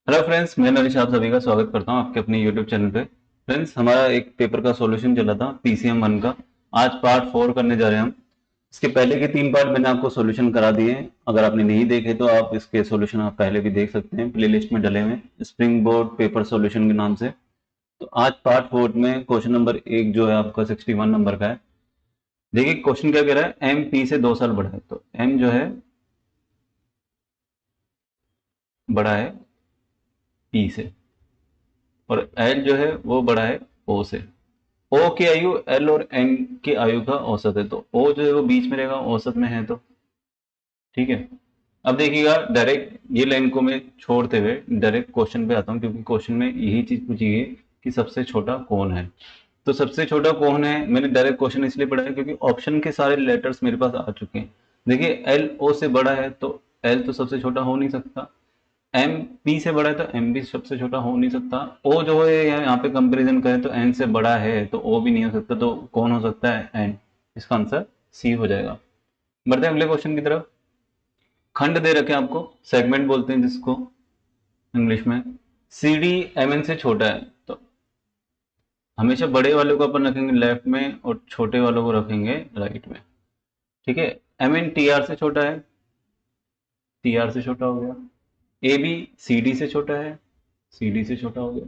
Hello friends, मैं नरेश आप सभी का स्वागत करता हूं आपके अपने यूट्यूब चैनल पे। फ्रेंड्स, हमारा एक पेपर का सॉल्यूशन चला था पीसीएम 1 का। आज पार्ट 4 करने जा रहे हैं हम। इसके पहले के 3 पार्ट मैंने आपको सॉल्यूशन करा दिए हैं। अगर आपने नहीं देखे तो आप इसके सॉल्यूशन आप पहले भी देख सकते हैं, प्लेलिस्ट में डले हुए हैं स्प्रिंग बोर्ड पेपर सॉल्यूशन के नाम से। तो आज पार्ट 4 में क्वेश्चन नंबर 1 जो है आपका 61 नंबर का है। देखिए क्वेश्चन क्या कह रहा है, एम पी से 2 साल बड़ा है। तो एम जो है बड़ा है पी से, और एल जो है वो बड़ा है ओ से। ओ की आयु एल और एन की आयु का औसत है, तो ओ जो है वो बीच में रहेगा, औसत में है तो ठीक है। अब देखिएगा, डायरेक्ट ये लाइन को मैं छोड़ते हुए डायरेक्ट क्वेश्चन पे आता हूँ, क्योंकि क्वेश्चन में यही चीज पूछी है कि सबसे छोटा कौन है। तो सबसे छोटा कौन है, मैंने डायरेक्ट क्वेश्चन इसलिए पढ़ा है क्योंकि ऑप्शन के सारे लेटर्स मेरे पास आ चुके हैं। देखिए एल ओ से बड़ा है तो एल तो सबसे छोटा हो नहीं सकता, एम पी से बड़ा है तो एम भी सबसे छोटा हो नहीं सकता, ओ जो है यहाँ पे कंपैरिजन करें तो एन से बड़ा है तो ओ भी नहीं हो सकता, तो कौन हो सकता है, एन। इसका आंसर सी हो जाएगा। बढ़ते हैं अगले क्वेश्चन की तरफ। खंड दे रखे हैं आपको, सेगमेंट बोलते हैं जिसको इंग्लिश में। सी डी एम एन से छोटा है, तो हमेशा बड़े वाले को अपन रखेंगे लेफ्ट में और छोटे वालों को रखेंगे राइट में। ठीक है। एम एन टी आर से छोटा है, टी आर से छोटा हो गया। ए बी सी डी से छोटा है, सी डी से छोटा हो गया।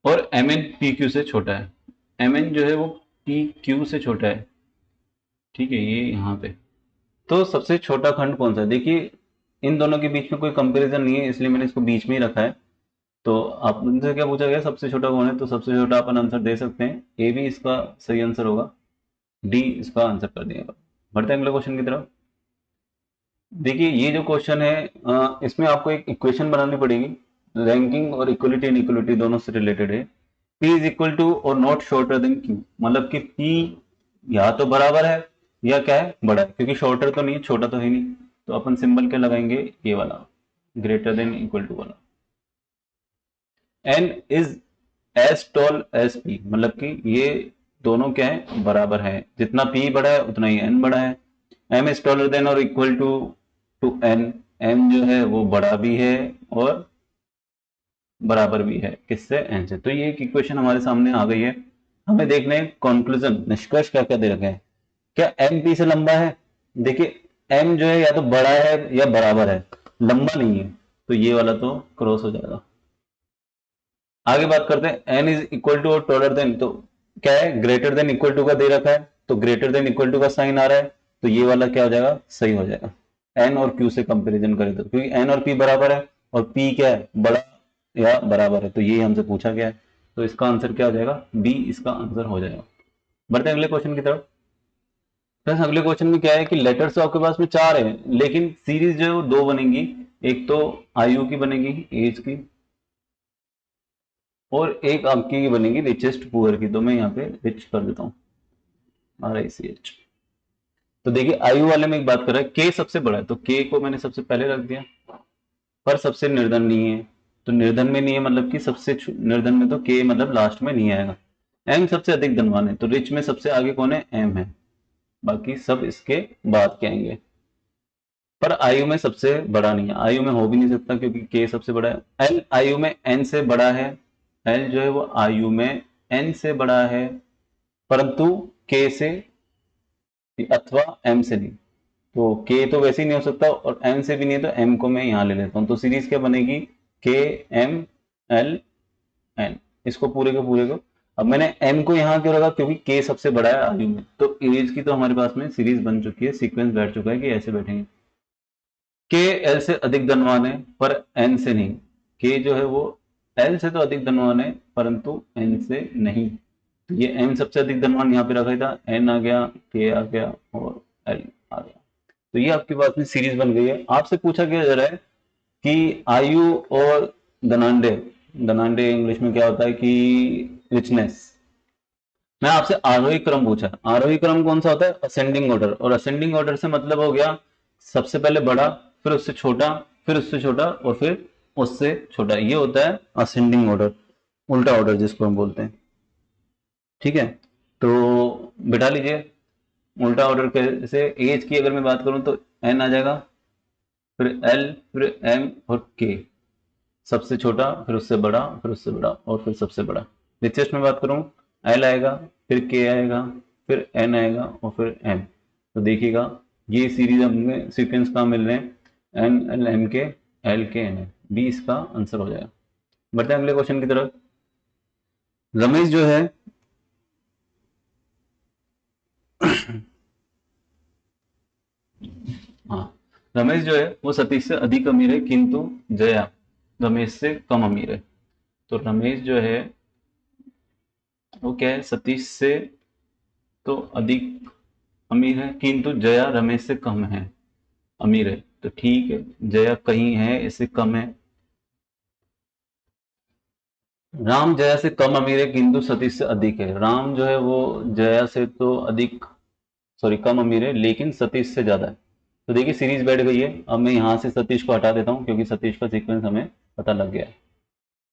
और एम एन पी क्यू से छोटा है, एम एन जो है वो पी क्यू से छोटा है। ठीक है, ये यहाँ पे। तो सबसे छोटा खंड कौन सा है, देखिए इन दोनों के बीच में कोई कंपैरिजन नहीं है, इसलिए मैंने इसको बीच में ही रखा है। तो आप उनसे क्या पूछा गया, सबसे छोटा कौन है, तो सबसे छोटा अपन आंसर दे सकते हैं, ए भी इसका सही आंसर होगा, डी इसका आंसर कर दिया। बढ़ते हैं अगले क्वेश्चन की तरफ। देखिए ये जो क्वेश्चन है, इसमें आपको एक इक्वेशन बनानी पड़ेगी। रैंकिंग और इक्वलिटी एंड इक्वलिटी दोनों से रिलेटेड है। P इज इक्वल टू और नॉट शॉर्टर देन Q, मतलब कि P या तो बराबर है या क्या है, बड़ा है, क्योंकि शॉर्टर तो नहीं है, छोटा तो है नहीं। तो अपन सिंबल क्या लगाएंगे, ये वाला, ग्रेटर देन इक्वल टू वाला। N is as tall as P, मतलब कि ये दोनों क्या है, बराबर है। जितना P बड़ा है उतना ही N बड़ा है। M इज टॉलर देन और इक्वल टू N, M जो है वो बड़ा भी है और बराबर भी है किससे, एन से। तो ये एक इक्वेशन हमारे सामने आ गई है। हमें देखना है कंक्लूजन, निष्कर्ष क्या क्या दे रखे हैं। क्या एम पी से लंबा है, देखिए एम जो है या तो बड़ा है या बराबर है, लंबा नहीं है, तो ये वाला तो क्रॉस हो जाएगा। आगे बात करते हैं, एन इज इक्वल टू और टॉलर देन, तो क्या है, ग्रेटर देन इक्वल टू का दे रखा है, तो ग्रेटर देन इक्वल टू का साइन आ रहा है, तो ये वाला क्या हो जाएगा, सही हो जाएगा। एन और क्यू से कंपेरिजन करें तो, क्योंकि एन और पी बराबर है और पी क्या है, बड़ा या बराबर है, तो ये हमसे पूछा गया है। तो इसका आंसर क्या हो जाएगा, बी इसका आंसर हो जाएगा। बढ़ते हैं अगले क्वेश्चन की तरफ। फ्रेंड्स अगले क्वेश्चन में क्या है कि लेटर्स तो आपके पास में 4 है, लेकिन सीरीज जो है वो 2 बनेंगी। एक तो आयु की बनेगी, एज की, और एक आपकी की बनेगी रिचेस्ट पुअर की। तो मैं यहाँ पे रिच कर देता हूँ, RICH। तो देखिए आयु वाले में एक बात कर रहा है, के सबसे बड़ा है तो के को मैंने सबसे पहले रख दिया, पर सबसे निर्धन नहीं है। तो निर्धन में नहीं है मतलब कि सबसे निर्धन में, तो के मतलब लास्ट में नहीं आएगा। एम सबसे अधिक धनवान है, तो रिच में सबसे आगे कौन है, एम है, बाकी सब इसके बाद के आएंगे। पर आयु में सबसे बड़ा नहीं है, आयु में हो भी नहीं सकता क्योंकि के सबसे बड़ा है। एल आयु में एन से बड़ा है, एल जो है वो आयु में एन से बड़ा है, परंतु के से अथवा एम से नहीं। तो के तो वैसे ही नहीं हो सकता और एम से भी नहीं है, तो एम को मैं यहां ले लेता हूं। तो सीरीज क्या बनेगी, के एम एल एन, इसको पूरे के पूरे को। अब मैंने एम को यहां क्यों रखा, क्योंकि के सबसे बड़ा है आयु में, तो एज की तो हमारे पास में सीरीज बन चुकी है, सीक्वेंस बैठ चुका है कि ऐसे बैठेंगे। के एल से अधिक धनवान है पर एन से नहीं, के जो है वो एल से तो अधिक धनवान है परंतु एन से नहीं। तो ये एम सबसे अधिक धनवान यहाँ पे रखा था, एन आ गया, के आ गया और एल आ गया। तो ये आपके पास में सीरीज बन गई है। आपसे पूछा गया जा रहा है कि आयु और धनांडे, धनांडे इंग्लिश में क्या होता है कि रिचनेस। मैं आपसे आरोही क्रम पूछा, आरोही क्रम कौन सा होता है, असेंडिंग ऑर्डर। और असेंडिंग ऑर्डर से मतलब हो गया सबसे पहले बड़ा, फिर उससे छोटा, फिर उससे छोटा और फिर उससे छोटा, ये होता है असेंडिंग ऑर्डर, उल्टा ऑर्डर जिसको हम बोलते हैं। ठीक है, तो बिठा लीजिए। उल्टा ऑर्डर कैसे, एज की अगर मैं बात करूं तो एन आ जाएगा, फिर एल, फिर एम और के। सबसे छोटा, फिर उससे बड़ा, फिर उससे बड़ा और फिर सबसे बड़ा। नीचे में बात करूँ, एल आएगा, फिर के आएगा, फिर एन आएगा और फिर एम। तो देखिएगा ये सीरीज हमें सीक्वेंस कहाँ मिल रहे हैं, एन एल एम के, एल के एन एम, बी इसका आंसर हो जाएगा। बढ़ते हैं अगले क्वेश्चन की तरफ। रमेश जो है हाँ, रमेश जो है वो सतीश से अधिक अमीर है, किंतु जया रमेश से कम अमीर है। तो रमेश जो है वो क्या है, सतीश से तो अधिक अमीर है, किंतु जया रमेश से कम है, अमीर है। तो ठीक है, जया कहीं है, इससे कम है। राम जया से कम अमीर है किंतु सतीश से अधिक है। राम जो है वो जया से तो अधिक, सॉरी कम अमीर है, लेकिन सतीश से ज्यादा है। तो देखिए सीरीज बैठ गई है। अब मैं यहाँ से सतीश को हटा देता हूँ क्योंकि सतीश का सीक्वेंस हमें पता लग गया है।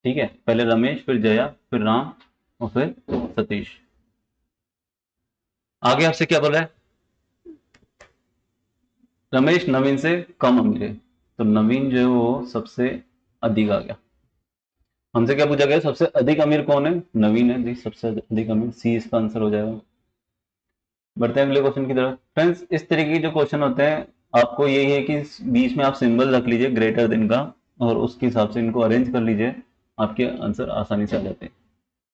ठीक है, पहले रमेश, फिर जया, फिर राम और फिर सतीश। आगे आपसे क्या बोला है, रमेश नवीन से कम अमीर है। तो नवीन जो है वो सबसे अधिक आ गया। हमसे क्या पूछा गया, सबसे अधिक अमीर कौन है, नवीन है जी, सबसे अधिक अमीर, सी इसका आंसर हो जाएगा। बढ़ते हैं अगले क्वेश्चन की तरफ। फ्रेंड्स इस तरीके के जो क्वेश्चन होते हैं, आपको यही है कि बीच में आप सिंबल रख लीजिए ग्रेटर देन का, और उसके हिसाब से इनको अरेंज कर लीजिए, आपके आंसर आसानी से आ जाते हैं।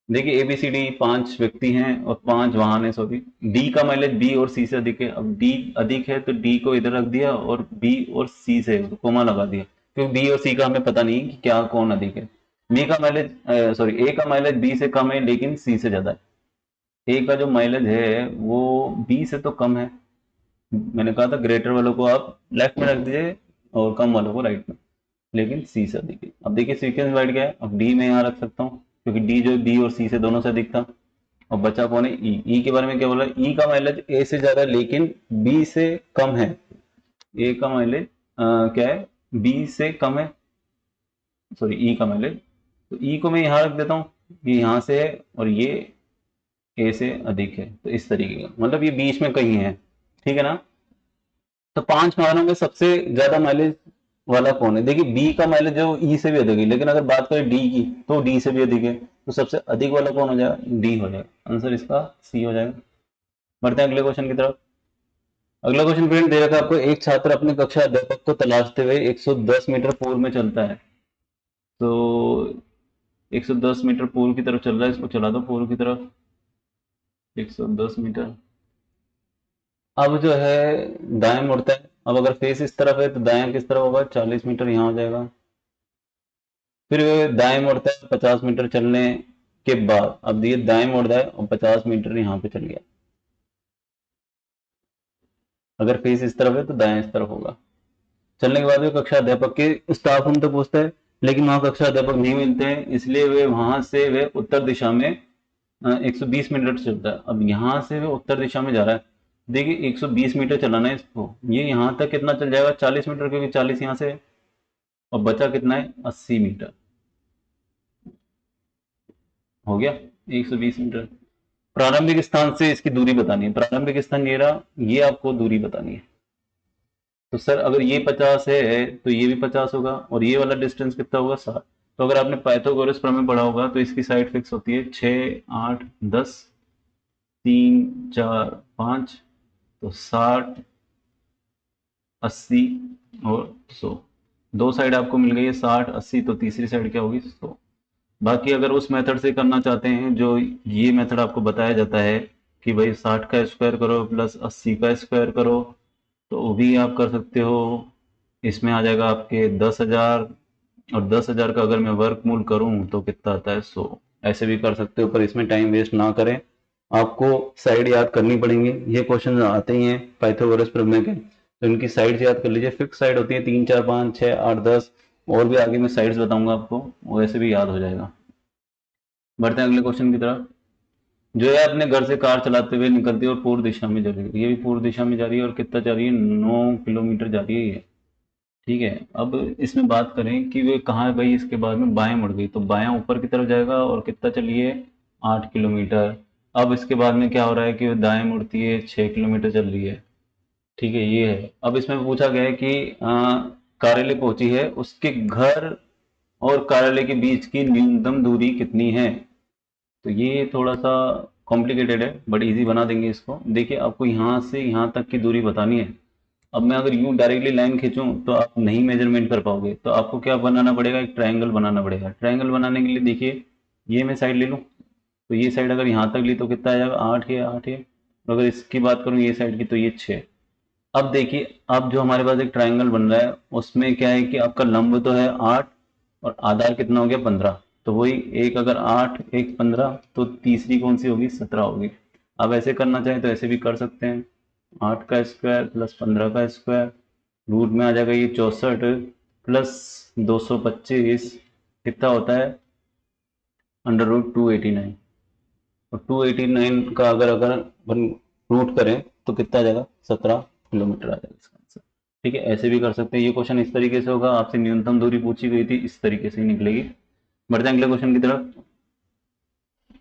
देखिए ABCD 5 व्यक्ति हैं और 5 वाहन है, सॉरी। डी का माइलेज बी और सी से अधिक है। अब डी अधिक है तो डी को इधर रख दिया और बी और सी से कोमा लगा दिया, क्योंकि बी और सी का हमें पता नहीं कि क्या कौन अधिक है। बी का माइलेज सॉरी ए का माइलेज बी से कम है लेकिन सी से ज्यादा है। ए का जो माइलेज है वो बी से तो कम है। मैंने कहा था ग्रेटर वालों को आप लेफ्ट में रख दीजिए और कम वालों को राइट में, लेकिन सी से अधिक है। अब देखिए सीक्वेंस बैठ गया है। अब डी में यहाँ रख सकता हूँ क्योंकि डी जो बी और सी से दोनों से अधिक था। और बचा कौन है, ई। ई के बारे में क्या बोला, ई का माइलेज ए से ज्यादा है लेकिन बी से कम है। ए का माइलेज क्या है, बी से कम है, सॉरी ई का माइलेज। तो ई को मैं यहाँ रख देता हूँ, ये यहाँ से है और ये ए से अधिक है। तो इस तरीके का मतलब ये बीच में कहीं है, ठीक है ना। तो 5 वाहनों में सबसे ज्यादा माइलेज वाला कौन है, देखिए बी का माइलेज जो ई से भी अधिक है, लेकिन अगर बात करें डी की तो डी से भी अधिक है। तो सबसे अधिक वाला कौन हो जाएगा, डी हो जाएगा। आंसर इसका सी हो जाएगा। बढ़ते हैं अगले क्वेश्चन की तरफ। अगला क्वेश्चन फ्रेंड दे रखा है आपको, एक छात्र अपने कक्षा अध्यापक को तलाशते हुए 110 मीटर पूर्व में चलता है। तो 110 मीटर पूर्व की तरफ चल रहा है, इसको चला दो पूर्व की तरफ, 110 मीटर। अब जो है दाएं मुड़ता है। अब अगर फेस इस तरफ है तो दाएं किस तरफ होगा, 40 मीटर यहाँ हो जाएगा। फिर दाएं मुड़ता है 50 मीटर चलने के बाद, अब ये दाएं मुड़ रहा है और 50 मीटर यहाँ पे चल गया। अगर फेस इस तरफ है तो दाएं इस तरफ होगा। चलने के बाद वे कक्षा अध्यापक के स्टाफ रूम तक पहुंचता है, लेकिन वहां कक्षा अध्यापक नहीं मिलते हैं, इसलिए वे वहां से वे उत्तर दिशा में 120 मीटर चलता है। अब यहाँ से वे उत्तर दिशा में जा रहा है। देखिए 120 मीटर चलाना है इसको, ये यहाँ तक कितना चल जाएगा, 40 मीटर, क्योंकि 40 यहाँ से है। और बचा कितना है, 80 मीटर। हो गया 120 मीटर। प्रारंभिक स्थान से इसकी दूरी बतानी है। प्रारंभिक स्थान ये रहा, ये आपको दूरी बतानी है। तो सर अगर ये 50 है तो ये भी 50 होगा, और ये वाला डिस्टेंस कितना होगा, 60। तो अगर आपने पाइथागोरस प्रमेय पढ़ा होगा तो इसकी साइड फिक्स होती है 6, 8, 10, 3, 4, 5। तो 60, 80 और 100, दो साइड आपको मिल गई है 60, 80। तो तीसरी साइड क्या होगी, 100। बाकी अगर उस मेथड से करना चाहते हैं जो ये मेथड आपको बताया जाता है कि भाई 60 का स्क्वायर करो प्लस 80 का स्क्वायर करो, तो वो भी आप कर सकते हो। इसमें आ जाएगा आपके 10,000, और 10,000 का अगर मैं वर्गमूल करूं तो कितना आता है, 100। ऐसे भी कर सकते हो, पर इसमें टाइम वेस्ट ना करें, आपको साइड याद करनी पड़ेंगे। ये क्वेश्चन आते ही हैं पाइथागोरस प्रमेय के, तो इनकी साइड्स याद कर लीजिए। फिक्स साइड होती है 3, 4, 5, 6, 8, 10, और भी आगे मैं साइड्स बताऊंगा आपको, वो ऐसे भी याद हो जाएगा। बढ़ते हैं अगले क्वेश्चन की तरफ। जो है अपने घर से कार चलाते हुए निकलती है और पूर्व दिशा में जा रही है। ये भी पूर्व दिशा में जा रही है और कितना जा रही है, 9 किलोमीटर जा रही है ये। ठीक है, अब इसमें बात करें कि वे कहाँ गई, इसके बाद में बाएं मुड़ गई, तो बायां ऊपर की तरफ जाएगा और कितना चली है, 8 किलोमीटर। अब इसके बाद में क्या हो रहा है कि वो दाएं मुड़ती है, 6 किलोमीटर चल रही है। ठीक है, ये है। अब इसमें पूछा गया है कि कार्यालय पहुंची है उसके घर और कार्यालय के बीच की न्यूनतम दूरी कितनी है। तो ये थोड़ा सा कॉम्प्लिकेटेड है बट इजी बना देंगे इसको। देखिए आपको यहाँ से यहाँ तक की दूरी बतानी है। अब मैं अगर यूं डायरेक्टली लाइन खींचूं तो आप नहीं मेजरमेंट कर पाओगे, तो आपको क्या बनाना पड़ेगा, एक ट्रायंगल बनाना पड़ेगा। ट्रायंगल बनाने के लिए देखिए ये मैं साइड ले लूं, तो ये साइड अगर यहाँ तक ली तो कितना आ जाएगा, 8 है 8 है। और अगर इसकी बात करूँ ये साइड की तो ये 6। अब देखिए अब जो हमारे पास एक ट्रायंगल बन रहा है उसमें क्या है कि आपका लंब तो है 8 और आधार कितना हो गया 15। तो वही एक अगर 8 एक 15 तो तीसरी कौन सी होगी, 17 होगी। अब ऐसे करना चाहें तो ऐसे भी कर सकते हैं, 8 का स्क्वायर प्लस 15 का स्क्वायर, रूट में आ जाएगा ये 64 प्लस 225 कितना होता है अंडर रूट 289। और 289 का अगर अगर अपन रूट करें तो कितना आ जाएगा, 17 किलोमीटर आ जाएगा इसका आंसर। ठीक है, ऐसे भी कर सकते हैं। ये क्वेश्चन इस तरीके से होगा, आपसे न्यूनतम दूरी पूछी गई थी, इस तरीके से ही निकलेगी। बढ़ते हैं अगले क्वेश्चन की तरफ।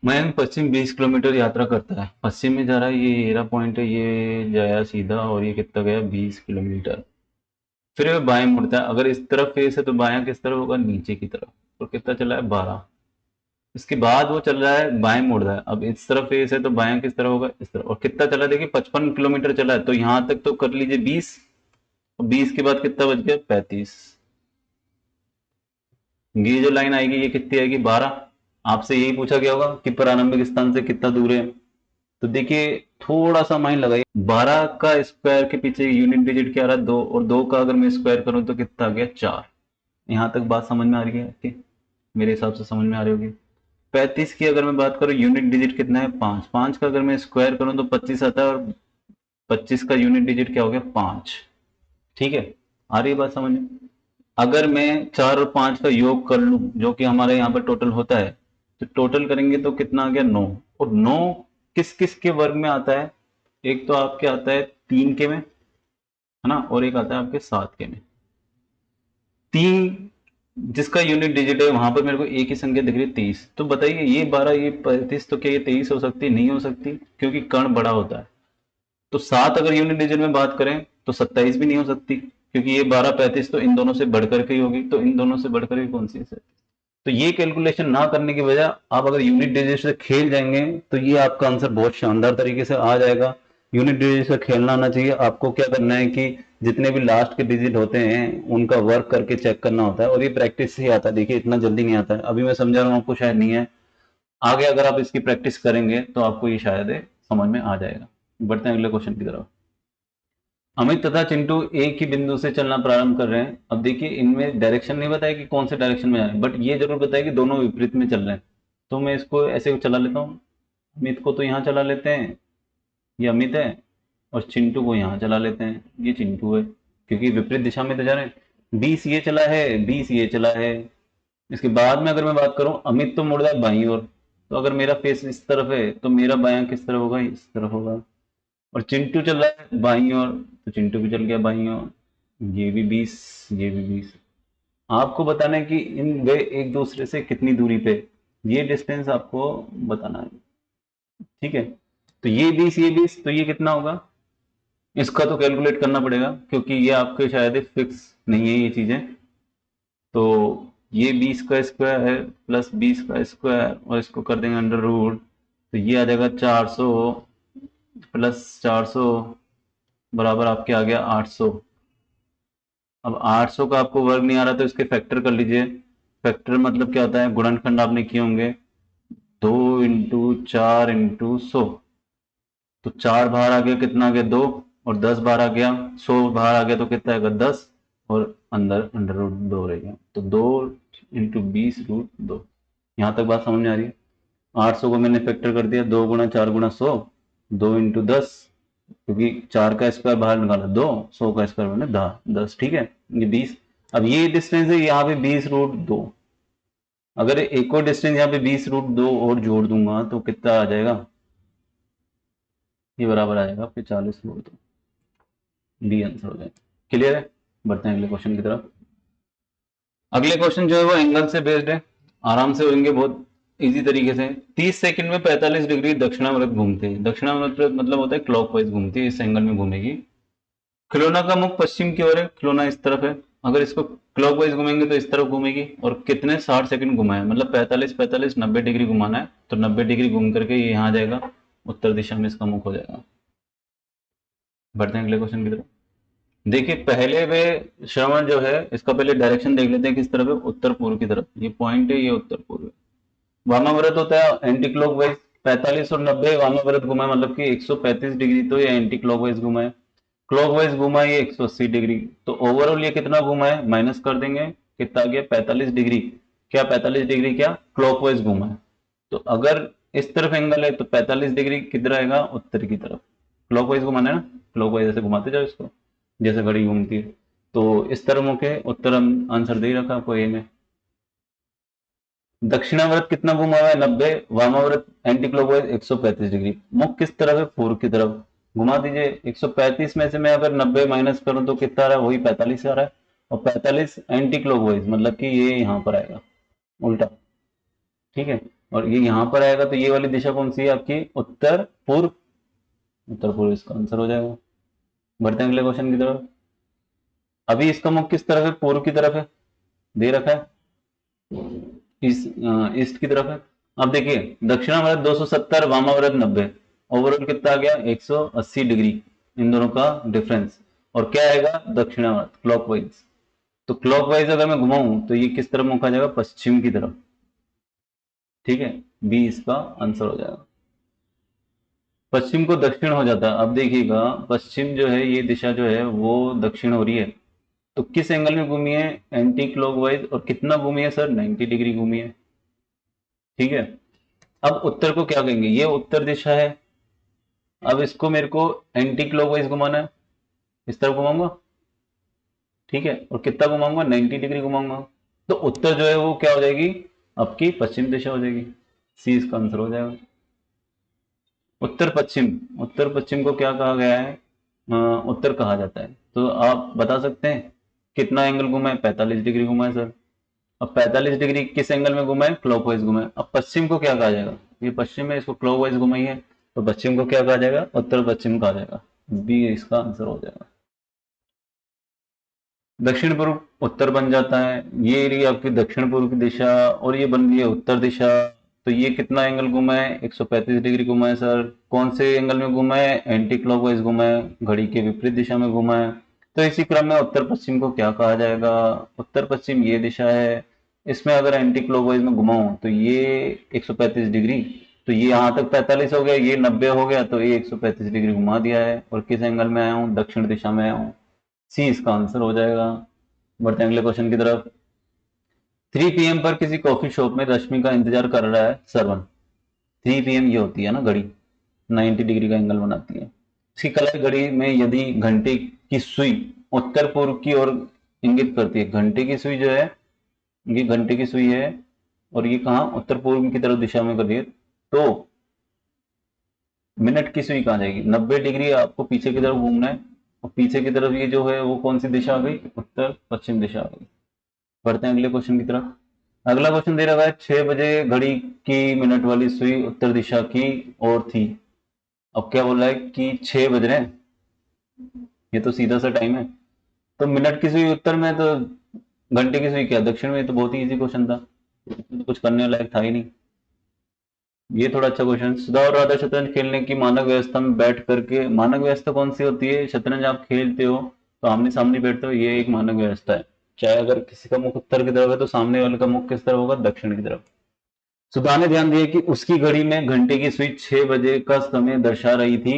मयंक पश्चिम 20 किलोमीटर यात्रा करता है, पश्चिम में जा रहा है, ये हेरा पॉइंट है, ये जाया सीधा और ये कितना गया 20 किलोमीटर। फिर वह बाएं मुड़ता है, अगर इस तरफ फेस है तो बायां किस तरफ होगा, नीचे की तरफ। और कितना चला है 12। इसके बाद वो चल रहा है बाएं मुड़ रहा है, अब इस तरफ फेस है तो बायां किस तरफ होगा, इस तरफ। और कितना चला है देखिए 55 किलोमीटर चला है, तो यहां तक तो कर लीजिए 20, और 20 के बाद कितना बच गया 35। ये जो लाइन आएगी ये कितनी आएगी 12। आपसे यही पूछा गया होगा कि प्रारंभिक स्थान से कितना दूर है। तो देखिए थोड़ा सा माइंड लगाइए, 12 का स्क्वायर के पीछे यूनिट डिजिट क्या आ रहा है 2, और 2 का अगर मैं स्क्वायर करूं तो कितना आ गया 4। यहां तक बात समझ में आ रही है आपकी, मेरे हिसाब से समझ में आ रही होगी। 35 की अगर मैं बात करूं यूनिट डिजिट कितना है 5, 5 का अगर मैं स्क्वायर करूं तो 25 आता है, और 25 का यूनिट डिजिट क्या हो गया 5। ठीक है, आ रही है बात समझ में। अगर मैं 4 और 5 का योग कर लूं जो कि हमारे यहाँ पर टोटल होता है, तो टोटल करेंगे तो कितना आ गया 9। और 9 किस किस के वर्ग में आता है, एक तो आपके आता है 3 के में, है ना, और एक आता है आपके 7 के में। 3 जिसका यूनिट डिजिट है वहां पर मेरे को एक ही संख्या दिख रही है 23। तो बताइए ये 12 ये 35, तो क्या ये 23 हो सकती है, नहीं हो सकती, क्योंकि कर्ण बड़ा होता है। तो 7 अगर यूनिट डिजिट में बात करें तो 27 भी नहीं हो सकती, क्योंकि ये 12 35 तो इन दोनों से बढ़कर के ही होगी, तो इन दोनों से बढ़कर के कौन सी है। तो ये कैलकुलेशन ना करने की वजह, आप अगर यूनिट डिजिट से खेल जाएंगे तो ये आपका आंसर बहुत शानदार तरीके से आ जाएगा। यूनिट डिजिट से खेलना आना चाहिए। आपको क्या करना है कि जितने भी लास्ट के डिजिट होते हैं उनका वर्क करके चेक करना होता है, और ये प्रैक्टिस से ही आता है। देखिए इतना जल्दी नहीं आता है, अभी मैं समझा रहा हूँ आपको शायद नहीं है, आगे अगर आप इसकी प्रैक्टिस करेंगे तो आपको ये शायद समझ में आ जाएगा। बढ़ते हैं अगले क्वेश्चन की तरफ। अमित तथा चिंटू एक ही बिंदु से चलना प्रारंभ कर रहे हैं। अब देखिए इनमें डायरेक्शन नहीं बताया कि कौन से डायरेक्शन में जा रहे हैं, बट ये जरूर बताया कि दोनों विपरीत में चल रहे हैं। तो मैं इसको ऐसे चला लेता हूँ, अमित को तो यहाँ चला लेते हैं, ये अमित है, और चिंटू को यहाँ चला लेते हैं, ये चिंटू है, क्योंकि विपरीत दिशा में तो जा रहे हैं। 20 ये चला है, 20 ये चला है। इसके बाद में अगर मैं बात करूं अमित तो मुड़ रहा है बाईं ओर, तो अगर मेरा फेस इस तरफ है तो मेरा बायां किस तरफ होगा, इस तरफ होगा। और चिंटू चल रहा है बाईं ओर, तो चिंटू भी चल गया बाईं ओर। ये भी 20 ये भी 20। आपको बताना है कि इन वे एक दूसरे से कितनी दूरी पे, ये डिस्टेंस आपको बताना है। ठीक है, तो ये 20 ये 20, तो ये कितना होगा, इसका तो कैलकुलेट करना पड़ेगा क्योंकि ये आपके शायद फिक्स नहीं है ये चीजें। तो ये 20 का स्क्वायर है प्लस 20 का स्क्वायर, और इसको कर देंगे अंडर रूट, तो ये आ जाएगा 400 प्लस 400 बराबर आपके आ गया 800। अब 800 का आपको वर्ग नहीं आ रहा तो इसके फैक्टर कर लीजिए। फैक्टर मतलब क्या होता है, गुणनखंड आपने किए होंगे, 2 × 4 × 100। तो 4 बाहर आ गया, कितना आ गया 2, और 10 बाहर आ गया, 100 बाहर आ गया तो कितना आएगा 10, और अंदर अंडर रूट 2 रह गया। तो 2 × 20 √2। यहाँ तक बात समझ में आ रही है। 800 को मैंने फैक्टर कर दिया, 2 × 4 × 100, 2 × 10, क्योंकि 4 का स्क्वायर बाहर निकाला 2, 100 का स्क्वायर मैंने 10। ठीक है, ये 20। अब ये डिस्टेंस है यहाँ पे 20 √2। अगर एक और डिस्टेंस यहाँ पे 20 √2 और जोड़ दूंगा तो कितना आ जाएगा, ये बराबर आ जाएगा आपके 40 √2। डी आंसर हो जाएगा। क्लियर है, बढ़ते हैं अगले क्वेश्चन की तरफ। अगले क्वेश्चन जो है वो एंगल से बेस्ड है, आराम से होंगे बहुत इजी तरीके से। 30 सेकंड में 45 डिग्री दक्षिणावर्त घूमते हैं, दक्षिणावर्त मतलब होता है क्लॉकवाइज घूमती है, इस एंगल में घूमेगी। खिलौना का मुख पश्चिम की ओर है, खिलौना इस तरफ है, अगर इसको क्लॉकवाइज घुमाएंगे तो इस तरफ घूमेगी, और कितने 60 सेकंड घुमाए, मतलब 45 90 डिग्री घुमाना है, तो 90 डिग्री घूम करके ये यहाँ जाएगा, उत्तर दिशा में इसका मुख हो जाएगा। बढ़ते हैं अगले क्वेश्चन की तरफ। देखिए पहले वे श्रवण जो है, इसका पहले डायरेक्शन देख लेते हैं किस तरफ है, उत्तर पूर्व की तरफ। ये पॉइंट है, ये उत्तर पूर्व है। वामाव्रत होता है एंटी क्लॉकवाइज, 45 और 90 वामाव्रत घुमाए, मतलब कि 135 डिग्री, तो ये एंटी क्लॉकवाइज घुमाए। क्लॉकवाइज घुमा ये 180 डिग्री, तो ओवरऑल ये कितना घुमा है, माइनस कर देंगे, कितना गया 45 डिग्री। क्या 45 डिग्री क्या क्लॉकवाइज घुमा है। तो अगर इस तरफ एंगल है तो 45 डिग्री किधर आएगा, उत्तर की तरफ। क्लॉकवाइज घुमाना है ना, क्लॉकवाइज ऐसे घुमाते जाओ इसको, जैसे घड़ी घूमती है। तो इस तरफ मुख है, उत्तर आंसर दे रखा आपको ए में। दक्षिणावर्त कितना घुमा हुआ है, 90। वामावर्त एंटी क्लॉकवाइज 135 डिग्री। मुख किस तरफ है, पूर्व की तरफ। घुमा दीजिए, 135 में से मैं अगर 90 माइनस करूं तो कितना आ रहा है, वही 45 आ रहा है। और 45 एंटी क्लॉकवाइज, मतलब कि ये यहाँ पर आएगा उल्टा, ठीक है। और ये यहाँ पर आएगा, तो ये वाली दिशा कौन सी है आपकी, उत्तर पूर्व। उत्तर पूर्व इसका आंसर हो जाएगा। बढ़ते हैं अगले क्वेश्चन की तरफ। अभी इसका मुख किस तरफ है, पूर्व की तरफ है, दे रखा है, ईस्ट की तरफ है। अब देखिए दक्षिणावर्त 270, वामावर्त 90, ओवरऑल कितना आ गया 180 डिग्री, इन दोनों का डिफरेंस। और क्या आएगा, दक्षिणावर्त क्लॉकवाइज। तो क्लॉकवाइज अगर मैं घुमाऊं तो ये किस तरफ मुख आ जाएगा, पश्चिम की तरफ, ठीक है। बी इसका आंसर हो जाएगा। पश्चिम को दक्षिण हो जाता है। अब देखिएगा पश्चिम जो है, ये दिशा जो है वो दक्षिण हो रही है, तो किस एंगल में घूमी है, एंटी क्लॉकवाइज। और कितना घूमी है सर, 90 डिग्री घूमी है, ठीक है। अब उत्तर को क्या कहेंगे, ये उत्तर दिशा है। अब इसको मेरे को एंटी क्लॉकवाइज घुमाना है, इस तरफ घुमाऊंगा, ठीक है। और कितना घुमाऊंगा, 90 डिग्री घुमाऊंगा। तो उत्तर जो है वो क्या हो जाएगी, आपकी पश्चिम दिशा हो जाएगी। सी इसका आंसर हो जाएगा। उत्तर पश्चिम, उत्तर पश्चिम को क्या कहा गया है, उत्तर कहा जाता है। तो आप बता सकते हैं कितना एंगल घुमा है, 45 डिग्री घुमा है सर। अब 45 डिग्री किस एंगल में घुमा है, क्लॉकवाइज घुमा है। अब पश्चिम को क्या कहा जाएगा, ये पश्चिम है, इसको क्लॉकवाइज घुमाई है, तो पश्चिम को क्या कहा जाएगा, उत्तर पश्चिम कहा जाएगा। बी इसका आंसर हो जाएगा। दक्षिण पूर्व उत्तर बन जाता है, ये रही आपकी दक्षिण पूर्व की दिशा, और ये बन गई है उत्तर दिशा। तो ये कितना एंगल घुमा है, 135 डिग्री घुमा है सर। कौन से एंगल में घुमा है, एंटी क्लॉकवाइज घुमा है, घड़ी के विपरीत दिशा में घुमा है। तो इसी क्रम में उत्तर पश्चिम को क्या कहा जाएगा, उत्तर पश्चिम ये दिशा है। इसमें अगर एंटी क्लॉकवाइज में घुमाऊं तो ये 135 डिग्री, तो ये यहाँ तक 45 हो गया, ये 90 हो गया, तो ये 135 डिग्री घुमा दिया है। और किस एंगल में आया हूँ, दक्षिण दिशा में आया हूँ। सी इसका आंसर हो जाएगा। बढ़ते हैं अगले क्वेश्चन की तरफ। 3 PM पर किसी कॉफी शॉप में रश्मि का इंतजार कर रहा है श्रवण। 3 PM ये होती है ना घड़ी, 90 डिग्री का एंगल बनाती है। इसकी कलाई घड़ी में यदि घंटे की सुई उत्तर पूर्व की ओर इंगित करती है, घंटे की सुई जो है, ये घंटे की सुई है, और ये कहाँ, उत्तर पूर्व की तरफ दिशा में कर रही है, तो मिनट की सुई कहाँ जाएगी, 90 डिग्री आपको पीछे की तरफ घूमना है। और पीछे की तरफ ये जो है वो कौन सी दिशा आ गई, उत्तर पश्चिम दिशा आ गई। बढ़ते हैं अगले क्वेश्चन की तरफ। अगला क्वेश्चन दे रखा है, 6 बजे घड़ी की मिनट वाली सुई उत्तर दिशा की ओर थी। अब क्या बोल रहा है कि 6 बज रहे हैं, ये तो सीधा सा टाइम है। तो मिनट की सुई उत्तर में, तो घंटे की सुई क्या दक्षिण में। तो बहुत ही इजी क्वेश्चन था, तो कुछ करने लायक था ही नहीं। ये थोड़ा अच्छा क्वेश्चन। सुधा और राधा शतरंज खेलने की मानक व्यवस्था में बैठ करके, मानक व्यवस्था कौन सी होती है, शतरंज आप खेलते हो तो आमने सामने बैठते हो, ये एक मानक व्यवस्था है। चाहे अगर किसी का मुख उत्तर की तरफ है तो सामने वाले का मुख किस तरफ होगा, दक्षिण की तरफ। सुधा ने ध्यान दिया कि उसकी घड़ी में घंटे की सुई 6 बजे का समय दर्शा रही थी,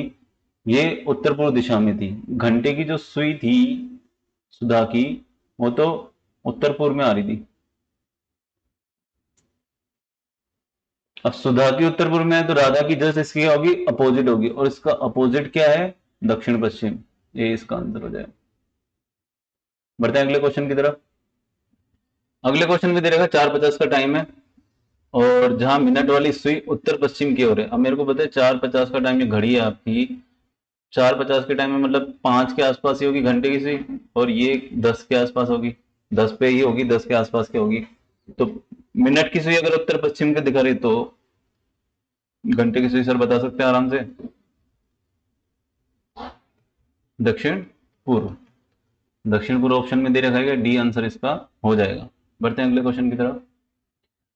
ये उत्तर पूर्व दिशा में थी। घंटे की जो सुई थी सुधा की, वो तो उत्तर पूर्व में आ रही थी। अब सुधा की उत्तर पूर्व में है, तो राधा की जस्ट इसकी होगी अपोजिट होगी, और इसका अपोजिट क्या है, दक्षिण पश्चिम। ये इसका आंसर हो जाएगा। बढ़ते हैं अगले क्वेश्चन की तरफ। अगले क्वेश्चन में दे रहेगा 4:50 का टाइम है, और जहां मिनट वाली सुई उत्तर पश्चिम की ओर है। अब मेरे को पता है 4:50 का टाइम, ये घड़ी है आपकी, 4:50 के टाइम में मतलब 5 के आसपास ही होगी घंटे की सुई, और ये 10 के आसपास होगी, 10 पे ही होगी, 10 के आसपास की होगी। तो मिनट की सुई अगर उत्तर पश्चिम के दिखा रही, तो घंटे की सुई सर बता सकते हैं आराम से, दक्षिण पूर्व। दक्षिण पूर्व ऑप्शन में दे रखा है, डी आंसर इसका हो जाएगा। बढ़ते हैं अगले क्वेश्चन की तरफ।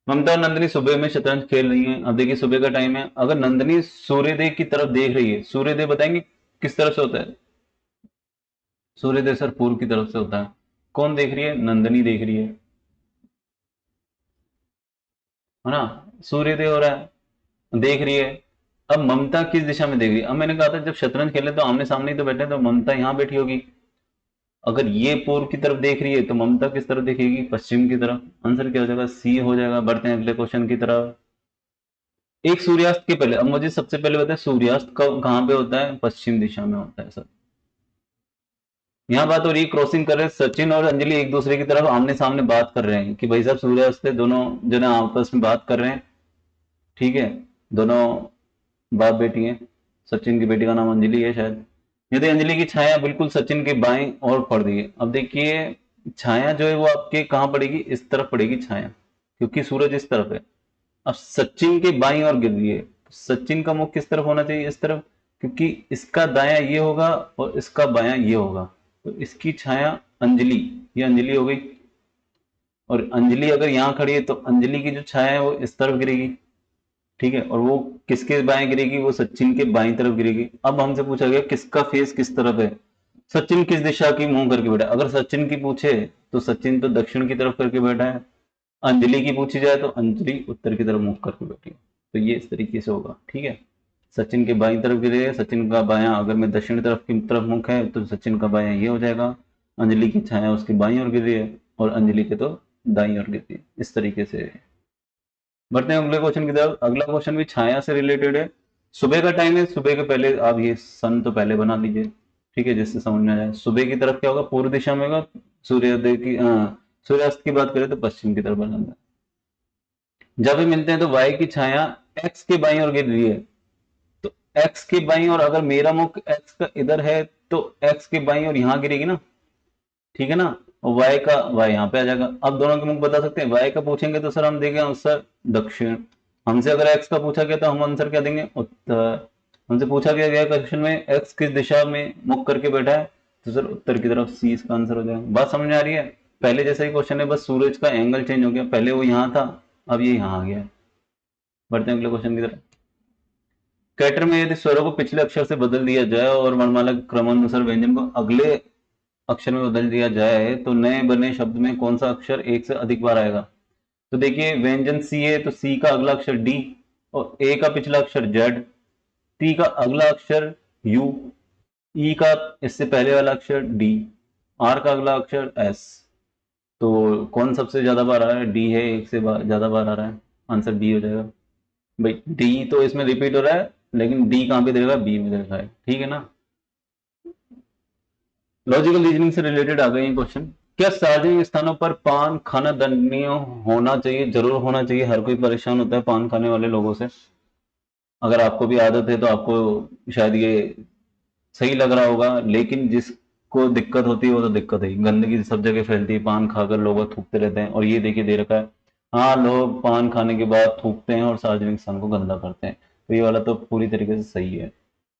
ममता और नंदिनी सुबह में शतरंज खेल रही हैं। अब देखिए सुबह का टाइम है, अगर नंदिनी सूर्योदय की तरफ देख रही है, सूर्योदय बताएंगे किस तरफ से होता है? सूर्योदय सर पूर्व की तरफ से होता है। कौन देख रही है? नंदिनी देख रही है ना, सूर्योदय हो रहा है, देख रही है। अब ममता किस दिशा में देख रही है? अब मैंने कहा था जब शतरंज खेले तो आमने सामने ही तो बैठे, तो ममता यहां बैठी होगी। अगर ये पूर्व की तरफ देख रही है तो ममता किस तरफ देखेगी? पश्चिम की तरफ। आंसर क्या हो जाएगा? सी हो जाएगा। बढ़ते हैं अगले क्वेश्चन की तरफ। एक सूर्यास्त के पहले, अब मुझे सबसे पहले बताए सूर्यास्त कहां पे होता है? पश्चिम दिशा में होता है सर। यहाँ बात हो रही है, क्रॉसिंग कर रहे हैं, सचिन और अंजलि एक दूसरे की तरफ आमने सामने बात कर रहे हैं कि भाई साहब सूर्यास्त है, दोनों जने आपस में बात कर रहे हैं, ठीक है, दोनों बाप बेटी हैं। सचिन की बेटी का नाम अंजलि है शायद। यदि अंजलि की छाया बिल्कुल सचिन के बाएं और पड़ रही है, अब देखिए छाया जो है वो आपके कहाँ पड़ेगी? इस तरफ पड़ेगी छाया, क्योंकि सूरज इस तरफ है। अब सचिन के बाईं ओर गिर रही है, सचिन का मुख किस तरफ होना चाहिए? इस तरफ, क्योंकि इसका दायां ये होगा और इसका बायां ये होगा, तो इसकी छाया अंजलि, ये अंजलि हो गई। और अंजलि अगर यहां खड़ी है तो अंजलि की जो छाया है वो इस तरफ गिरेगी, ठीक है, और वो किसके बाएं गिरेगी? वो सचिन के बाईं तरफ गिरेगी। अब हमसे पूछा गया किसका फेस किस तरफ है, सचिन किस दिशा की मुंह करके बैठा है। अगर सचिन की पूछे तो सचिन तो दक्षिण की तरफ करके बैठा है, अंजलि की पूछी जाए तो अंजलि उत्तर की तरफ मुख करके बैठी है। तो ये इस तरीके से होगा, ठीक है। सचिन के बाईं तरफ गिरे, सचिन का बायां, अगर मैं दक्षिण तरफ की तरफ मुख है तो सचिन का बायां ये हो जाएगा, अंजलि की छाया उसकी बाईं ओर गिर रही है और अंजलि के तो दाईं ओर गिरती है, इस तरीके से। बढ़ते हैं अगले क्वेश्चन की तरफ। अगला क्वेश्चन भी छाया से रिलेटेड है। सुबह का टाइम है, सुबह के पहले आप ये सन तो पहले बना लीजिए, ठीक है, जिससे समझ में आ जाए। सुबह की तरफ क्या होगा? पूर्व दिशा में होगा। सूर्योदय की सूर्यास्त की बात करें तो पश्चिम की तरफ बनाना है। जब भी मिलते हैं तो वाई की छाया एक्स के बाईं ओर गिर रही है, तो एक्स के बाईं ओर अगर मेरा मुख एक्स का इधर है तो एक्स के बाईं ओर यहां गिरेगी ना, ठीक है ना, और वाई का वाई यहाँ पे आ जाएगा। अब दोनों के मुख बता सकते हैं। वाई का पूछेंगे तो सर हम देंगे आंसर दक्षिण। हमसे अगर एक्स का पूछा गया तो हम आंसर क्या देंगे? उत्तर। हमसे पूछा गया क्वेश्चन में एक्स किस दिशा में मुख करके बैठा है, तो सर उत्तर की तरफ, सी इसका आंसर हो जाएगा। बात समझ में आ रही है? पहले जैसा ही क्वेश्चन है, बस सूरज का एंगल चेंज हो गया, पहले वो यहाँ था, अब ये यहाँ आ गया। बढ़ते हैं अगले क्वेश्चन की तरफ। कैटर में यदि स्वरों को पिछले अक्षर से बदल दिया जाए और वर्णमाला के क्रमानुसार व्यंजन को अगले अक्षर में बदल दिया जाए तो नए बने शब्द में कौन सा अक्षर एक से अधिक बार आएगा? तो देखिए व्यंजन सी है तो सी का अगला अक्षर डी, और ए का पिछला अक्षर जेड, टी का अगला अक्षर यू, ई का इससे पहले वाला अक्षर डी, आर का अगला अक्षर एस। तो कौन सबसे ज्यादा बार आ रहा है? डी है, एक से ज्यादा बार आ रहा है, आंसर डी हो जाएगा। भाई डी तो इसमें रिपीट हो रहा है, लेकिन डी कहां पे दे रखा है? बी में दे रखा है, ठीक है ना। लॉजिकल रीजनिंग से रिलेटेड आ गए क्वेश्चन। क्या सार्वजनिक स्थानों पर पान खाना दंडनीय होना चाहिए? जरूर होना चाहिए, हर कोई परेशान होता है पान खाने वाले लोगों से। अगर आपको भी आदत है तो आपको शायद ये सही लग रहा होगा, लेकिन जिसको दिक्कत होती है वो तो दिक्कत है, गंदगी सब जगह फैलती है, पान खाकर लोग थूकते रहते हैं, और ये देखिए दे रखा है, हाँ लोग पान खाने के बाद थूकते हैं और सार्वजनिक स्थान को गंदा करते हैं, तो ये वाला तो पूरी तरीके से सही है।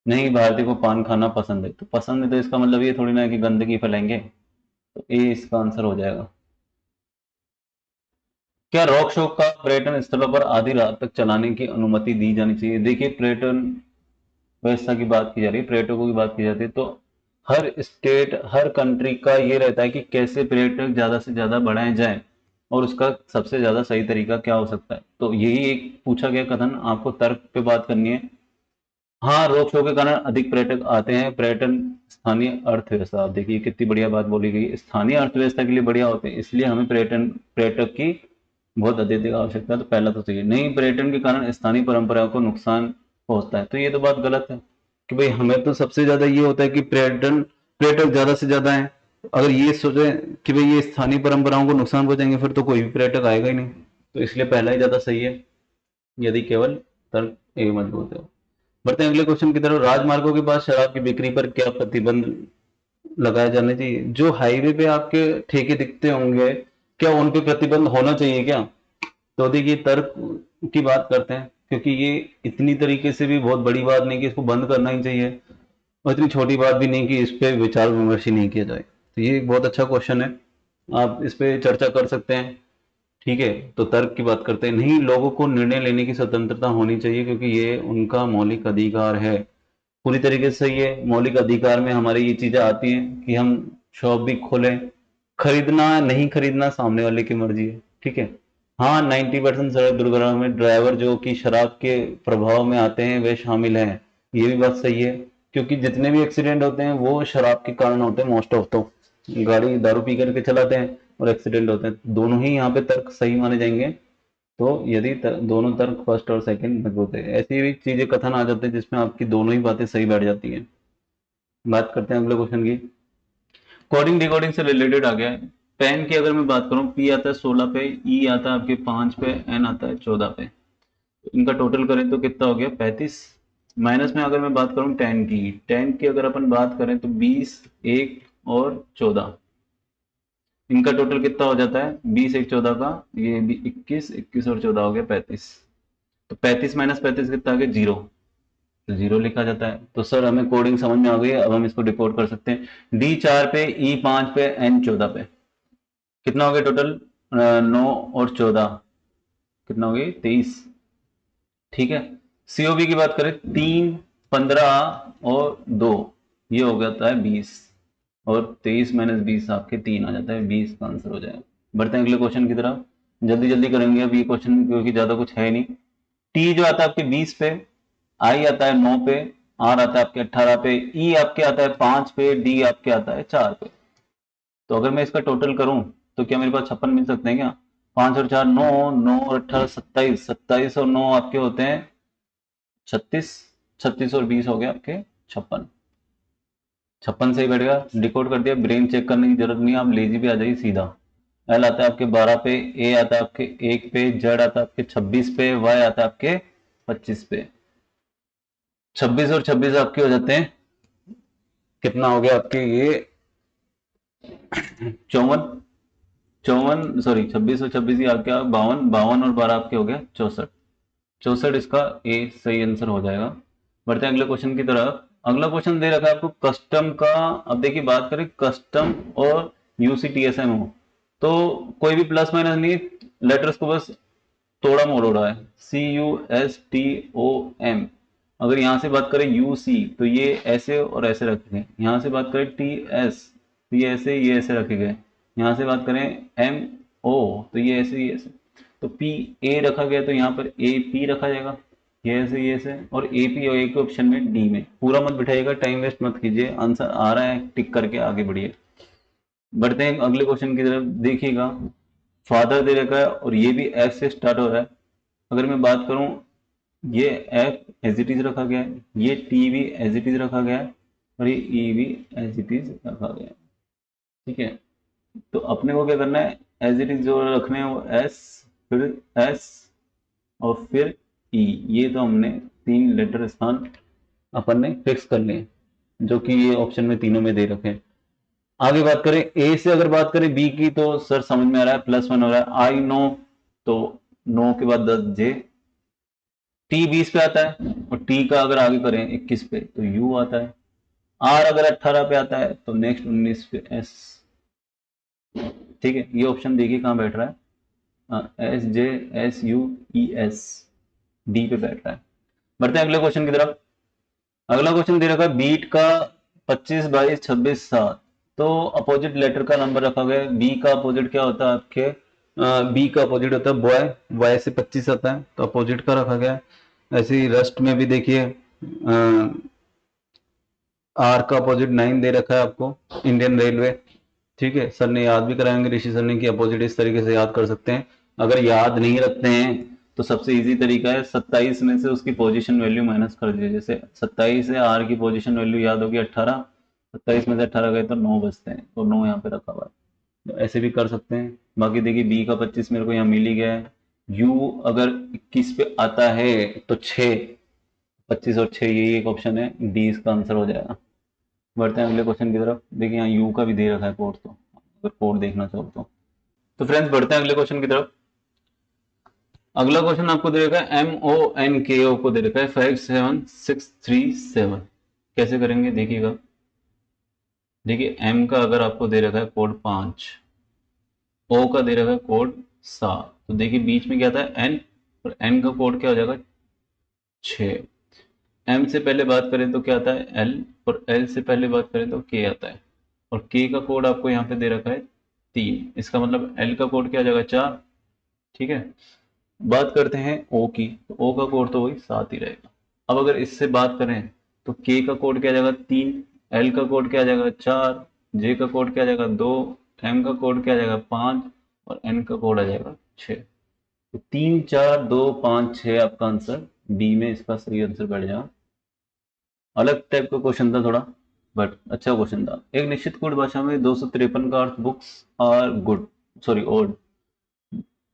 नहीं, भारतीय को पान खाना पसंद है, तो पसंद है तो इसका मतलब ये थोड़ी ना है कि गंदगी फैलाएंगे, तो ए इसका आंसर हो जाएगा। क्या रॉक शो का पर्यटन स्थलों पर आधी रात तक चलाने की अनुमति दी जानी चाहिए? देखिए पर्यटन व्यवस्था की बात की जा रही है, पर्यटकों की बात की जाती है, तो हर स्टेट हर कंट्री का ये रहता है कि कैसे पर्यटक ज्यादा से ज्यादा बढ़ाए जाए और उसका सबसे ज्यादा सही तरीका क्या हो सकता है, तो यही एक पूछा गया कथन, आपको तर्क पे बात करनी है। हाँ, रोक शो के कारण अधिक पर्यटक आते हैं, पर्यटन स्थानीय अर्थव्यवस्था, आप देखिए कितनी बढ़िया बात बोली गई, स्थानीय अर्थव्यवस्था के लिए बढ़िया होते हैं, इसलिए हमें पर्यटक की बहुत अधिक आवश्यकता है, तो पहला तो चाहिए नहीं, पर्यटन के कारण स्थानीय परंपराओं को नुकसान पहुंचता है, तो ये तो बात गलत है कि भाई हमें तो सबसे ज्यादा ये होता है कि पर्यटक ज्यादा से ज्यादा है, अगर ये सोचे कि भाई ये स्थानीय परंपराओं को नुकसान पहुंचाएंगे फिर तो कोई भी पर्यटक आएगा ही नहीं, तो इसलिए पहला ही ज्यादा सही है, यदि केवल तर्क ए मजबूत है। बढ़ते हैं अगले क्वेश्चन की तरफ। राजमार्गों के पास शराब की बिक्री पर क्या प्रतिबंध लगाया जाना चाहिए? जो हाईवे पे आपके ठेके दिखते होंगे, क्या उन पे प्रतिबंध होना चाहिए क्या? तो देखिए तर्क की बात करते हैं, क्योंकि ये इतनी तरीके से भी बहुत बड़ी बात नहीं कि इसको बंद करना ही चाहिए, और इतनी छोटी बात भी नहीं कि इस पे विचार विमर्श ही नहीं किया जाए। तो ये एक बहुत अच्छा क्वेश्चन है, आप इस पे चर्चा कर सकते हैं। ठीक है, तो तर्क की बात करते हैं। नहीं, लोगों को निर्णय लेने की स्वतंत्रता होनी चाहिए क्योंकि ये उनका मौलिक अधिकार है। पूरी तरीके से ये मौलिक अधिकार में हमारी ये चीजें आती हैं कि हम शॉप भी खोलें, खरीदना नहीं खरीदना सामने वाले की मर्जी है। ठीक है, हाँ 90% सड़क दुर्घटना में ड्राइवर जो कि शराब के प्रभाव में आते हैं वे शामिल हैं, ये भी बात सही है, क्योंकि जितने भी एक्सीडेंट होते हैं वो शराब के कारण होते हैं मोस्ट ऑफ। तो गाड़ी दारू पी करके चलाते हैं और एक्सीडेंट होते हैं, दोनों ही यहाँ पे तर्क सही माने जाएंगे। तो यदि दोनों तर्क फर्स्ट और सेकंड मजबूत है, ऐसी भी चीजें कथन आ जाते हैं जिसमें आपकी दोनों ही बातें सही बैठ जाती हैं। बात करते हैं अगले क्वेश्चन की। कोडिंग डिकोडिंग से रिलेटेड आ गया है। पेन की अगर मैं बात करूं, पी आता है 16 पे, ई आता है आपके 5 पे, एन आता है 14 पे। इनका टोटल करें तो कितना हो गया 35। माइनस में अगर मैं बात करूं 10 की अगर अपन बात करें तो 20, 1 और 14। इनका टोटल कितना हो जाता है 20, 1, 14 का, ये भी 21, 21 और 14 हो गया 35। तो 35 माइनस 35 कितना आ गया 0, तो 0 लिखा जाता है। तो सर हमें कोडिंग समझ में आ गई है, अब हम इसको डिकोड कर सकते हैं। डी 4 पे, ई 5 पे, एन 14 पे, कितना हो गया टोटल 9 और 14, कितना हो गया 23। ठीक है, सीओबी की बात करें 3, 15 और 2, ये हो जाता है 20, और 23 माइनस 20 आपके 3 आ जाता है, 20 का आंसर हो जाएगा। बढ़ते हैं अगले क्वेश्चन की तरफ, जल्दी जल्दी करेंगे अब ये क्वेश्चन क्योंकि ज्यादा कुछ है नहीं। टी जो आता है आपके 20 पे, आई आता है 9 पे, आर आता है आपके 18 पे, ई आपके आता है 5 पे, डी आपके आता है 4 पे। तो अगर मैं इसका टोटल करूं तो क्या मेरे पास 56 मिल सकते हैं क्या? 5 और 4 9, 9 और 18 27, 27 और 9 आपके होते हैं 36, 36 और 20 हो गए आपके 56। 56 सही बैठ गया, डिकोड कर दिया, ब्रेन चेक करने की जरूरत नहीं है, आप लेजी भी आ जाइए सीधा। एल आता है आपके 12 पे, ए आता है आपके 1 पे, जेड आता है आपके 26 पे, वाई आता है आपके 25 पे। 26 और 26 आपके हो जाते हैं, कितना हो गया आपके ये 54, 54 सॉरी 26 और 26 ही आपके 52, 52 और 12 आपके हो गए 64। 64 इसका ए सही आंसर हो जाएगा। बढ़ते हैं अगले क्वेश्चन की तरफ। अगला क्वेश्चन दे रखा है आपको कस्टम का। अब देखिए बात करें कस्टम और यूसीटीएसएम हो तो कोई भी प्लस माइनस नहीं, लेटर्स को बस तोड़ा मोड़ा है, CUSTOM। अगर यहां से बात करें UC तो ये ऐसे और ऐसे रखे गए, यहां से बात करें TS तो ये ऐसे रखे गए, यहां से बात करें MO तो ये ऐसे, तो PA रखा गया तो यहाँ पर AP रखा जाएगा, ये ऐसे और AP और एक ऑप्शन में D में। पूरा मत बिठाइएगा, टाइम वेस्ट मत कीजिए, आंसर आ रहा है टिक करके आगे बढ़िए। बढ़ते हैं अगले क्वेश्चन की तरफ, देखिएगा फादर दे रखा है और ये भी F से स्टार्ट हो रहा है। अगर मैं बात करूं, ये F एज इट इज रखा गया है, ये T भी एज इट इज रखा गया है और ये E भी एज इट इज रखा गया है। ठीक है, तो अपने को क्या करना है, एज इट इज जो रखने हैं वो S, फिर S और फिर E। ये तो हमने 3 लेटर स्थान अपन ने फिक्स कर लिए जो कि ये ऑप्शन में तीनों में दे रखे हैं। आगे बात करें ए से, अगर बात करें बी की तो सर समझ में आ रहा है +1 हो रहा है, आई नो तो 9 के बाद 10 जे, टी 20 पे आता है और टी का अगर आगे करें 21 पे तो यू आता है, आर अगर 18 पे आता है तो नेक्स्ट 19 पे एस। ठीक है, ये ऑप्शन देखिए कहाँ बैठ रहा है, SJSUES डी पे बैठ रहा है। बढ़ते हैं अगले क्वेश्चन की तरफ। अगला क्वेश्चन दे रखा है बीट का 25, 22, 26, 7, तो अपोजिट लेटर का नंबर रखा गया है। बी का अपोजिट क्या होता है आपके, बी का अपोजिट होता है बॉय, वाई से 25 आता है तो अपोजिट का रखा गया है। ऐसे ही रस्ट में भी देखिए आर का अपोजिट 9 दे रखा है आपको, इंडियन रेलवे। ठीक है, सर ने याद भी कराएंगे, ऋषि सर ने, कि अपोजिट इस तरीके से याद कर सकते हैं। अगर याद नहीं रखते हैं तो सबसे इजी तरीका है 27 में से उसकी पोजीशन वैल्यू माइनस कर दीजिए। जैसे 27 से आर की पोजीशन वैल्यू याद होगी 18, 27 में से 18 गए तो 9 बचते हैं, तो 9 यहाँ पे रखा हुआ है, तो ऐसे भी कर सकते हैं। बाकी देखिए बी का 25 मेरे को यहाँ मिल ही गया है, यू अगर 21 पे आता है तो 6, 25 और 6 यही एक ऑप्शन है, डी इसका आंसर हो जाएगा। बढ़ते हैं अगले क्वेश्चन की तरफ। देखिए यहाँ यू का भी दे रखा है कोड, तो अगर कोड देखना चाहो तो फ्रेंड्स बढ़ते हैं अगले क्वेश्चन की तरफ। अगला क्वेश्चन आपको दे रखा है MONKO को दे रखा है 57637, कैसे करेंगे देखिएगा। देखिए एम का अगर आपको दे रखा है कोड 5, ओ का दे रखा है कोड 7, तो देखिए बीच में क्या था एन, और एन का कोड क्या हो जाएगा 6। एम से पहले बात करें तो क्या आता है एल, और एल से पहले बात करें तो के आता है, और के का कोड आपको यहाँ पे दे रखा है 3, इसका मतलब एल का कोड क्या आ जाएगा 4। ठीक है, बात करते हैं ओ की, तो ओ का कोड तो वही 7 ही रहेगा। अब अगर इससे बात करें तो के का कोड क्या आ जाएगा 3, एल का कोड क्या आ जाएगा 4, जे का कोड क्या आ जाएगा 2, एम का कोड क्या आ जाएगा 5, और एन का कोड आ जाएगा 6। तो 3 4 2 5 6 आपका आंसर बी में इसका सही आंसर बैठ जाएगा। अलग टाइप का क्वेश्चन था थोड़ा, बट अच्छा क्वेश्चन था। एक निश्चित कोड भाषा में 253 का अर्थ books are good, sorry old,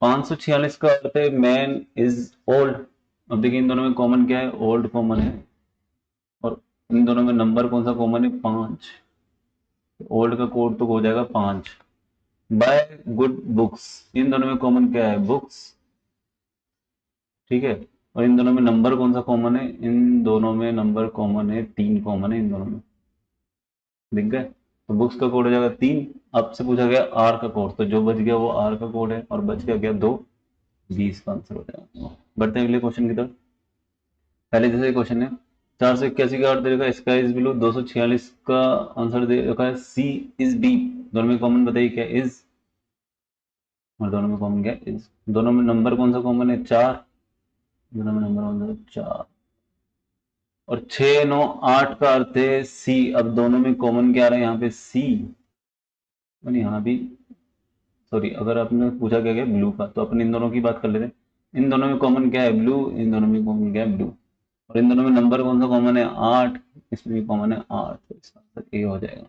546 का अर्थ है मैन इज ओल्ड। अब देखिए इन दोनों में कॉमन क्या है, ओल्ड कॉमन है, और इन दोनों में नंबर कौन सा कॉमन है 5, ओल्ड का कोड तो हो जाएगा 5। बाय गुड बुक्स, इन दोनों में कॉमन क्या है बुक्स, ठीक है, और इन दोनों में नंबर कौन सा कॉमन है, इन दोनों में नंबर कॉमन है 3 कॉमन है इन दोनों में, दिख गए। तो बुक्स का कोड हो जाएगा 3। आपसे पूछा गया आर का कोड, तो जो बच गया वो आर का कोड है, और बच गया 2, 20 का आंसर हो जाएगा। बढ़ते हैं अगले क्वेश्चन की तरफ। पहले जैसे क्वेश्चन है 481 का अर्थ दे रखा है स्काई इज ब्लू, 246 का आंसर दे रखा है सी इज बी, दोनों में कॉमन बताइए क्या इज, और दोनों में कॉमन क्या इज, दोनों में नंबर कौन सा कॉमन है 4, दोनों में नंबर कौन सा 4, और 6 9 8 का अर्थ है सी। अब दोनों में कॉमन क्या आ रहा है यहाँ पे सी, और यहाँ भी सॉरी, अगर आपने पूछा क्या क्या ब्लू का, तो अपन इन दोनों की बात कर लेते हैं। इन दोनों में कॉमन क्या है ब्लू, इन दोनों में कॉमन क्या है ब्लू, और इन दोनों में नंबर कौन सा कॉमन है 8, इसमें भी कॉमन है 8, तो इसका आंसर ए हो जाएगा।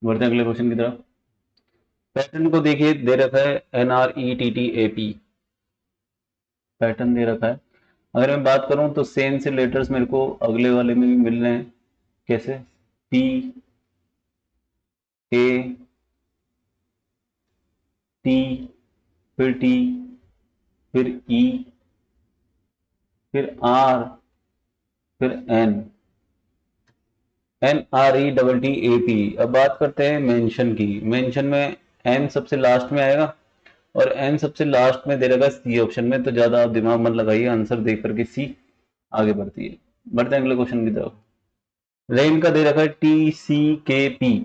बढ़ते हैं अगले क्वेश्चन की तरफ। पैटर्न को देखिए दे रखा है NRETTAP, पैटर्न दे रखा है। अगर मैं बात करूं तो सेम से लेटर्स मेरे को अगले वाले में भी मिल रहे हैं, कैसे P A T, फिर T, फिर E, फिर R, फिर NRETTAP। अब बात करते हैं मेंशन की। मेंशन में N सबसे लास्ट में आएगा, और N सबसे लास्ट में दे रहेगा सी ऑप्शन में, तो ज्यादा आप दिमाग मत लगाइए, आंसर देख करके सी आगे बढ़ती है। बढ़ते हैं अगले क्वेश्चन की तरफ। रेन का दे रखा है TCKP,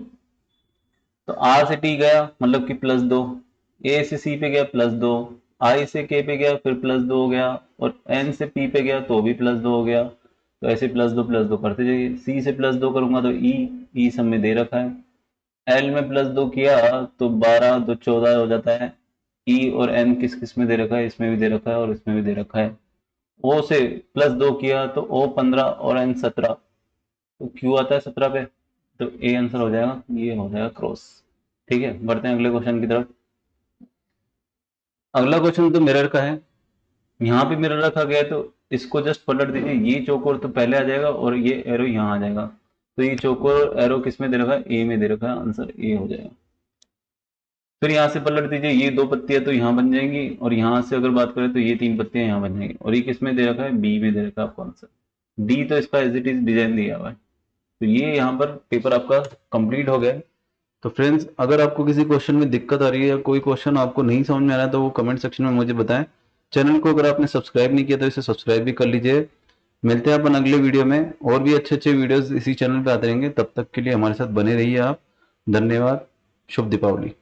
तो आर से टी गया मतलब कि +2, ए से सी पे गया +2, आई से के पे गया फिर +2 हो गया, और एन से पी पे गया तो भी +2 हो गया। तो ऐसे +2 करते जाइए। सी से +2 करूंगा तो ई सब में दे रखा है। एल में +2 किया तो 12 तो 14 हो जाता है। ई और एन किस किस में दे रखा है, इसमें भी दे रखा है और इसमें भी दे रखा है। ओ से +2 किया तो ओ 15 और एन 17, तो क्यू आता है 17 पे, तो ए आंसर हो जाएगा, ये हो जाएगा क्रॉस। ठीक है, बढ़ते हैं अगले क्वेश्चन की तरफ। अगला क्वेश्चन तो मिरर का है। यहाँ पे मिरर रखा गया है, तो इसको जस्ट पलट दीजिए, ये चौकोर तो पहले आ जाएगा और ये एरो यहाँ आ जाएगा। तो ये चौकोर एरो किस में दे रखा है, ए में दे रखा है, आंसर ए हो जाएगा। फिर यहाँ से पलट दीजिए, ये 2 पत्तियां तो यहाँ बन जाएंगी, और यहाँ से अगर बात करें तो ये 3 पत्तियां यहाँ बन जाएंगी, और ये किस में दे रखा है, बी में दे रखा है आपको आंसर। डी तो इसका एज इट इज डिजाइन दिया हुआ है। तो ये यहाँ पर पेपर आपका कंप्लीट हो गया है। तो फ्रेंड्स, अगर आपको किसी क्वेश्चन में दिक्कत आ रही है या कोई क्वेश्चन आपको नहीं समझ में आ रहा है तो वो कमेंट सेक्शन में मुझे बताएं। चैनल को अगर आपने सब्सक्राइब नहीं किया तो इसे सब्सक्राइब भी कर लीजिए। मिलते हैं अपन अगले वीडियो में, और भी अच्छे अच्छे वीडियोस इसी चैनल पे आते रहेंगे। तब तक के लिए हमारे साथ बने रहिए आप। धन्यवाद। शुभ दीपावली।